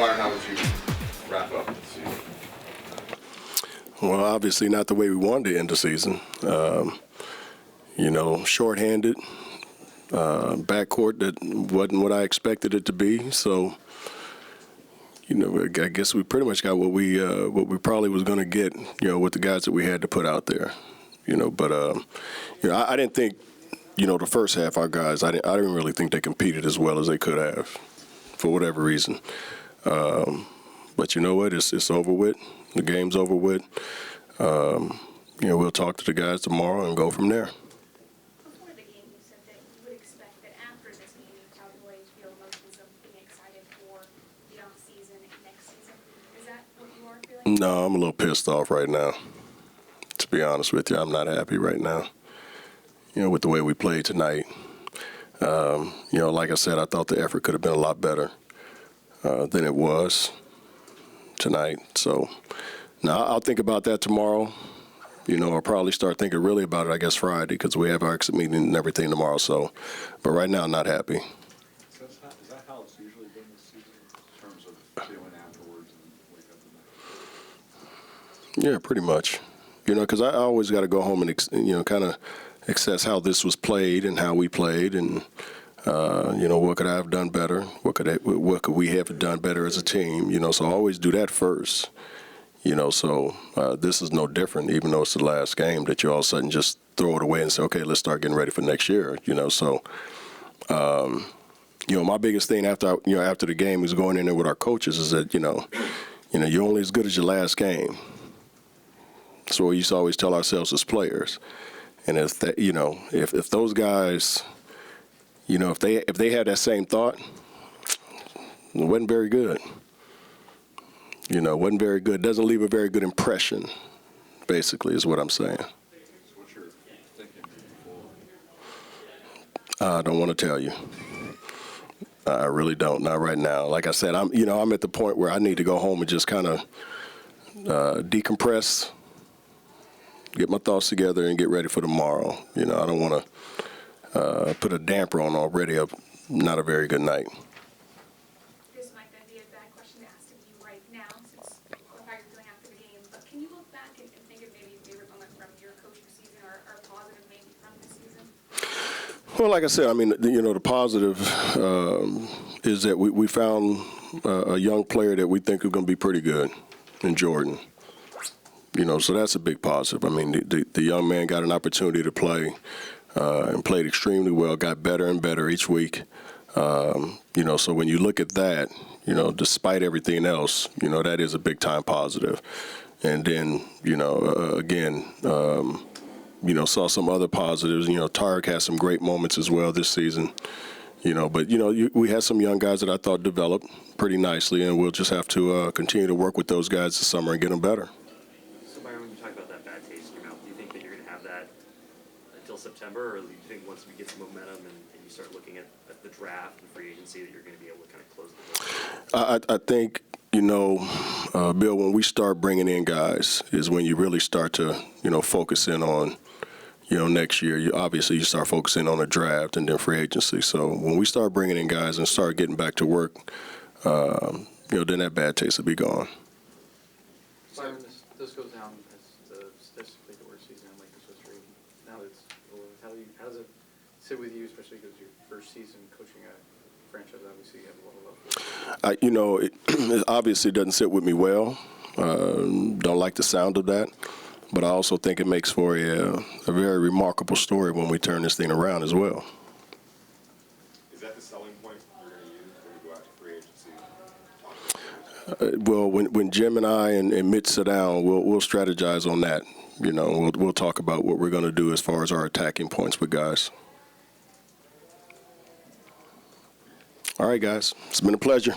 Byron, how would you wrap up the season? Well, obviously not the way we wanted to end the season. Shorthanded, backcourt that wasn't what I expected it to be. So, I guess we pretty much got what we probably was going to get, with the guys that we had to put out there. I didn't think, the first half our guys, I didn't really think they competed as well as they could have, for whatever reason. But you know what? It's over with. The game's over with. We'll talk to the guys tomorrow and go from there. Before the game, you said that you would expect that after this game, you probably feel emotions of being excited for the off-season and next season. Is that what you are feeling? No, I'm a little pissed off right now. To be honest with you, I'm not happy right now. With the way we played tonight. Like I said, I thought the effort could have been a lot better than it was tonight. So now I'll think about that tomorrow. I'll probably start thinking really about it, I guess, Friday, because we have our exit meeting and everything tomorrow. So, but right now, I'm not happy. Is that how it's usually been this season in terms of feeling afterwards and wake up the next day? Yeah, pretty much. Because I always got to go home and, kind of assess how this was played and how we played and, what could I have done better? What could we have done better as a team? So I always do that first. So this is no different, even though it's the last game, that you all of a sudden just throw it away and say, okay, let's start getting ready for next year. So, my biggest thing after the game is going in there with our coaches is that, you're only as good as your last game. That's what we used to always tell ourselves as players. And if that, if those guys, if they had that same thought, it wasn't very good. Wasn't very good. Doesn't leave a very good impression, basically, is what I'm saying. What's your thinking I don't want to tell you. I really don't. Not right now. Like I said, I'm at the point where I need to go home and just kind of decompress, get my thoughts together, and get ready for tomorrow. I don't want to put a damper on already not a very good night. This might not be a bad question to ask of you right now, since of how you're feeling after the game. But can you look back and think of maybe a favorite moment from your coaching season or positive maybe from this season? Well, like I said, the positive is that we found a young player that we think is going to be pretty good in Jordan. So that's a big positive. The young man got an opportunity to play and played extremely well, got better and better each week. So when you look at that, despite everything else, that is a big-time positive. And then, again, saw some other positives. Tarek had some great moments as well this season. But, we had some young guys that I thought developed pretty nicely, and we'll just have to continue to work with those guys this summer and get them better. So, Byron, when you talk about that bad taste in your mouth, do you think that you're going to have that until September, or do you think once we get some momentum and you start looking at the draft and free agency that you're going to be able to kind of close the door? I think, Bill, when we start bringing in guys is when you really start to, focus in on, next year. You start focusing on the draft and then free agency. So when we start bringing in guys and start getting back to work, then that bad taste will be gone. Byron, this goes down as statistically the worst season in Lakers history. Now that it's over, how does it sit with you, especially because your first season coaching a franchise, obviously you have a lot of love for it? It obviously doesn't sit with me well. Don't like the sound of that. But I also think it makes for a very remarkable story when we turn this thing around as well. Is that the selling point you're going to use when you go out to free agency? Well, when Jim and I and Mitch sit down, we'll strategize on that. We'll talk about what we're going to do as far as our attacking points with guys. All right, guys. It's been a pleasure.